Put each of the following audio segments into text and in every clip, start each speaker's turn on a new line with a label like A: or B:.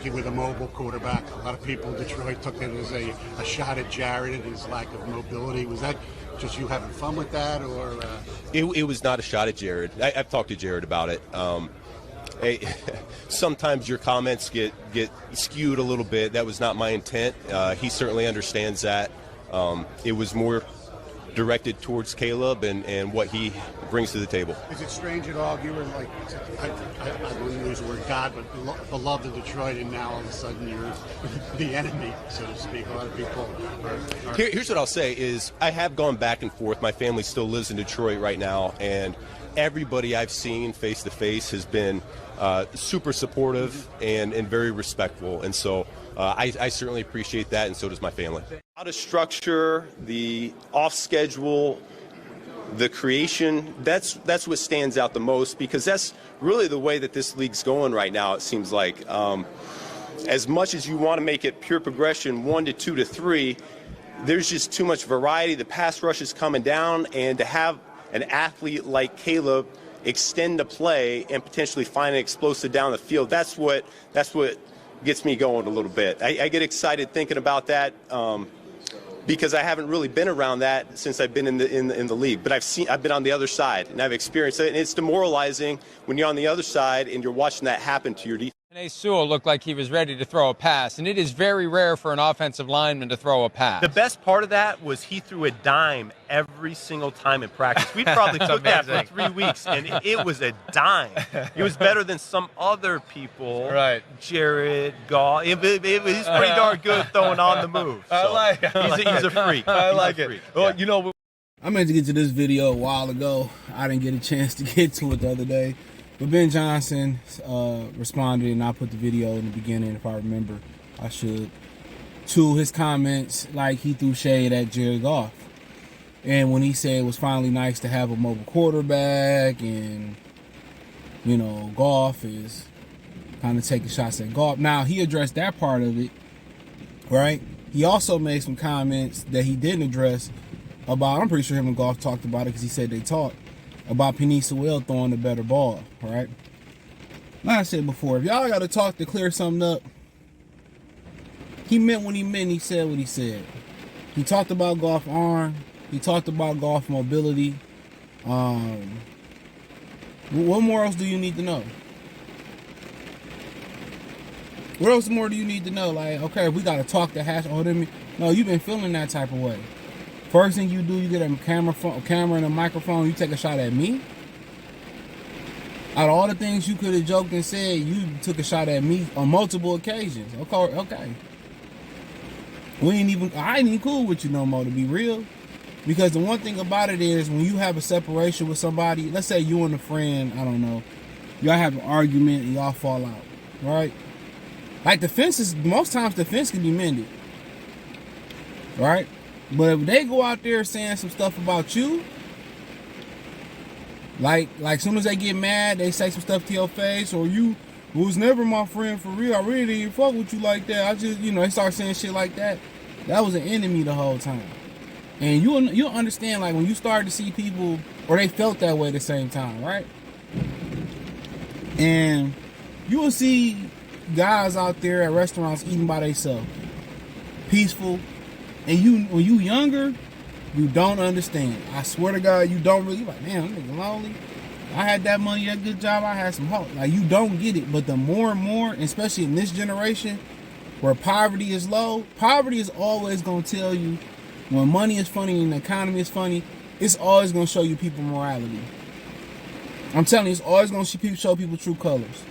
A: sticking with a mobile quarterback. A lot of people in Detroit took it as a shot at Jared and his lack of mobility. Was that just you having fun with that, or?
B: It was not a shot at Jared. I've talked to Jared about it. Hey, sometimes your comments get skewed a little bit. That was not my intent. He certainly understands that. It was more directed towards Caleb and what he brings to the table.
A: Is it strange at all? You were like, I wouldn't use the word God, but beloved of Detroit, and now all of a sudden you're the enemy, so to speak. A lot of people are...
B: Here's what I'll say is I have gone back and forth. My family still lives in Detroit right now, and everybody I've seen face to face has been super supportive and very respectful. And so I certainly appreciate that, and so does my family. How to structure the off schedule, the creation, that's what stands out the most, because that's really the way that this league's going right now, it seems like. As much as you want to make it pure progression, 1 to 2 to 3, there's just too much variety. The pass rush is coming down, and to have an athlete like Caleb extend the play and potentially find an explosive down the field, that's what gets me going a little bit. I get excited thinking about that because I haven't really been around that since I've been in the league. But I've been on the other side, and I've experienced it, and it's demoralizing when you're on the other side and you're watching that happen to your defense.
C: Sewell looked like he was ready to throw a pass, and it is very rare for an offensive lineman to throw a pass.
B: The best part of that was he threw a dime every single time in practice. We probably took that for 3 weeks, and it was a dime. It was better than some other people.
C: Right.
B: Jared, Goff. He's pretty darn good throwing on the move. So. He's a freak.
C: I like it. Well, you know,
D: I meant to get to this video a while ago. I didn't get a chance to get to it the other day. But Ben Johnson responded, and I put the video in the beginning, if I remember, I should, to his comments like he threw shade at Jared Goff. And when he said it was finally nice to have a mobile quarterback, and, you know, Goff is kind of taking shots at Goff. Now, he addressed that part of it, right? He also made some comments that he didn't address about, I'm pretty sure him and Goff talked about it because he said they talked, about Penei Sewell throwing the better ball, right? Like I said before, if y'all got to talk to clear something up, he meant what he meant, he said what he said. He talked about Goff arm, he talked about Goff mobility. What more else do you need to know? What else more do you need to know? Like, okay, we got to talk to hash. No, you've been feeling that type of way. First thing you do, you get a camera and a microphone, you take a shot at me? Out of all the things you could have joked and said, you took a shot at me on multiple occasions. Okay. I ain't even cool with you no more, to be real. Because the one thing about it is, when you have a separation with somebody, let's say you and a friend, I don't know, y'all have an argument and y'all fall out, right? Like most times the fence can be mended, right? But if they go out there saying some stuff about you, like soon as they get mad, they say some stuff to your face, or you was never my friend for real, I really didn't fuck with you like that, I just, they start saying shit like that, that was an enemy the whole time. And you'll understand, like, when you start to see people, or they felt that way at the same time, right? And you will see guys out there at restaurants eating by themselves, peaceful. And when you younger, you don't understand. I swear to God, you don't really. Like, man, I'm nigga lonely. I had that money, that good job, I had some hope. Like, you don't get it. But the more and more, especially in this generation, where poverty is low, poverty is always going to tell you, when money is funny and the economy is funny, it's always going to show you people morality. I'm telling you, it's always going to show people true colors.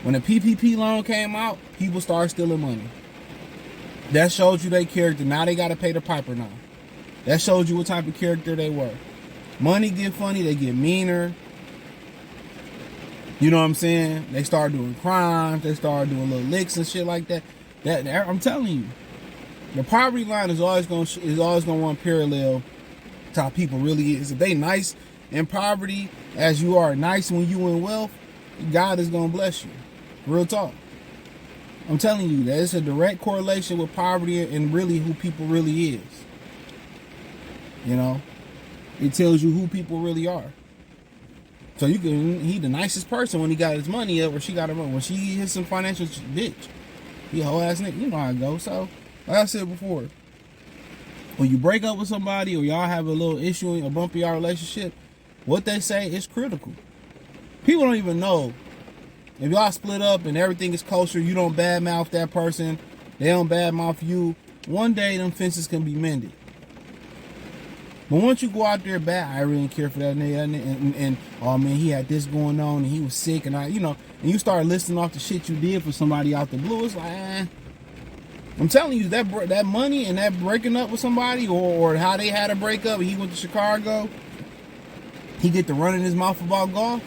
D: When the PPP loan came out, people started stealing money. That showed you their character. Now they got to pay the piper now. That showed you what type of character they were. Money get funny, they get meaner. You know what I'm saying? They start doing crimes. They start doing little licks and shit like that. I'm telling you, the poverty line is always gonna run parallel to how people really is. If they nice in poverty as you are nice when you in wealth, God is gonna bless you. Real talk. I'm telling you, that it's a direct correlation with poverty and really who people really is. It tells you who people really are. So he the nicest person when he got his money up, or she got him up. When she hits some financial bitch, He a whole ass nigga. You know how it goes. So, like I said before, when you break up with somebody or y'all have a little issue in a bump in y'all relationship, what they say is critical. People don't even know. If y'all split up and everything is kosher, you don't badmouth that person, they don't badmouth you, one day them fences can be mended. But once you go out there bad, I really didn't care for that nigga, and oh man, he had this going on and he was sick, and and you start listing off the shit you did for somebody out the blue, it's like, I'm telling you, that money and that breaking up with somebody, or how they had a breakup and he went to Chicago, he get to run in his mouth about Goff.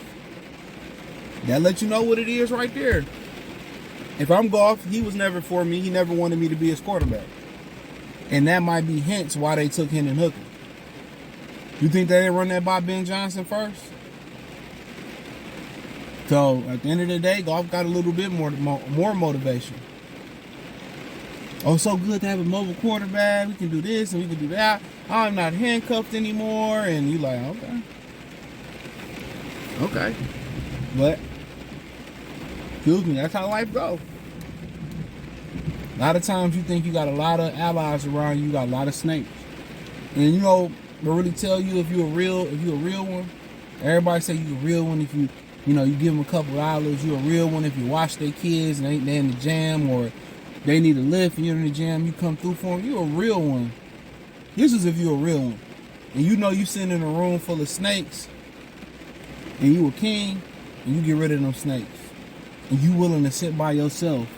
D: That let you know what it is right there. If I'm Goff, he was never for me. He never wanted me to be his quarterback. And that might be hence why they took Hendon Hooker. You think they didn't run that by Ben Johnson first? So at the end of the day, Goff got a little bit more motivation. Oh, it's so good to have a mobile quarterback. We can do this and we can do that. I'm not handcuffed anymore. And you like, okay. But, excuse me, that's how life goes. A lot of times you think you got a lot of allies around you, got a lot of snakes. And you know, they really tell you if you're a real one. Everybody say you're a real one if you give them a couple dollars. You're a real one if you watch their kids and they in the jam, or they need a lift and you're in the jam, you come through for them. You're a real one. This is if you're a real one. And you know you sitting in a room full of snakes and you a king, and you get rid of them snakes. And you willing to sit by yourself.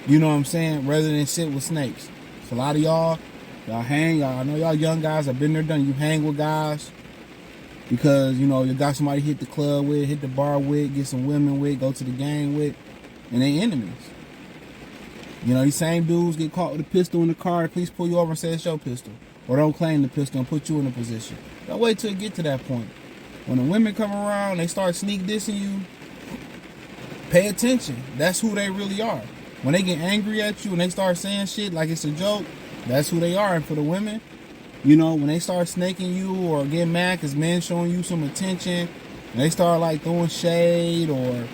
D: You know what I'm saying? Rather than sit with snakes. So a lot of y'all hang. I know y'all young guys have been there, done. You hang with guys because, you got somebody hit the club with, hit the bar with, get some women with, go to the game with, and they enemies. These same dudes get caught with a pistol in the car. Please pull you over and say it's your pistol. Or don't claim the pistol and put you in a position. Don't wait till it get to that point. When the women come around, they start sneak dissing you, pay attention. That's who they really are. When they get angry at you and they start saying shit like it's a joke, that's who they are. And for the women, when they start snaking you or get mad because men showing you some attention, and they start like throwing shade, or,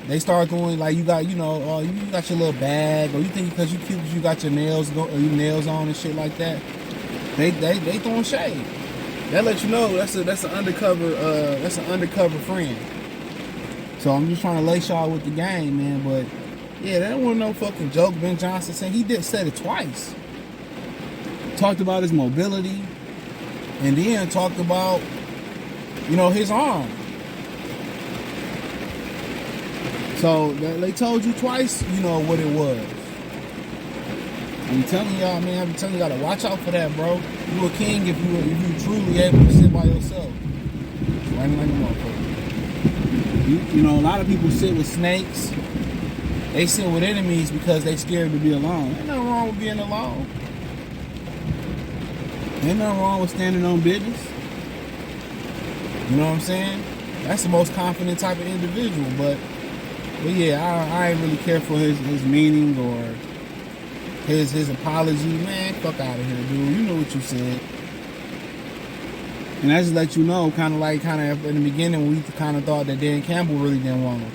D: they start doing like you got, you got your little bag, or you think because you cute you got your nails on and shit like that, they throwing shade. That lets you know that's an undercover friend. So I'm just trying to lace y'all with the game, man. But yeah, that wasn't no fucking joke. Ben Johnson said it twice. Talked about his mobility, and then talked about his arm. So they told you twice, what it was. I'm telling y'all, man. I'm telling y'all to watch out for that, bro. You a king if you truly able to sit by yourself. Right like a motherfucker. A lot of people sit with snakes. They sit with enemies because they scared to be alone. Ain't nothing wrong with being alone. Ain't nothing wrong with standing on business. You know what I'm saying? That's the most confident type of individual. But yeah, I ain't really care for his meaning or his apology. Man, fuck out of here, dude. You know what you said. And I just let you know, kind of in the beginning, we kind of thought that Dan Campbell really didn't want him.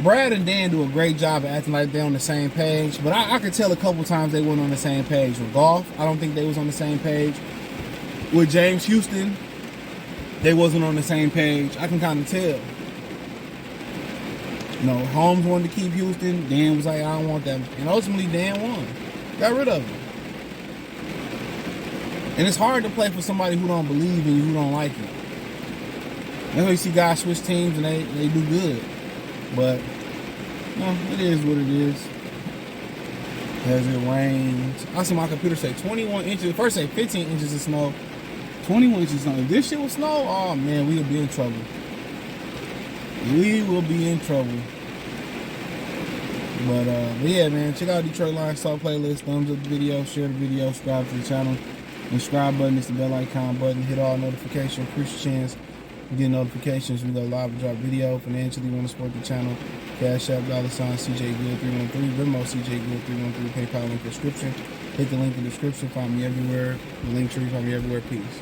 D: Brad and Dan do a great job of acting like they're on the same page, but I could tell a couple times they weren't on the same page. With Goff, I don't think they was on the same page. With James Houston, they wasn't on the same page. I can kind of tell. Holmes wanted to keep Houston. Dan was like, I don't want that. And ultimately, Dan won. Got rid of him. And it's hard to play for somebody who don't believe in you, who don't like you. That's why you see guys switch teams and they do good. But, it is what it is. As it rains. I see my computer say 21 inches. First say 15 inches of snow. 21 inches of snow. If this shit was snow, oh man, we would be in trouble. We will be in trouble. But yeah, man, check out Detroit Lions Talk playlist. Thumbs up the video, share the video, subscribe to the channel. The subscribe button is the bell icon button. Hit all notifications. Increase your chance to get notifications when we go live and drop video. Financially, want to support the channel. Cash App, $CJ Good 313. Venmo, CJ Good 313. PayPal link description. Hit the link in the description. Find me everywhere. The link tree, find me everywhere. Peace.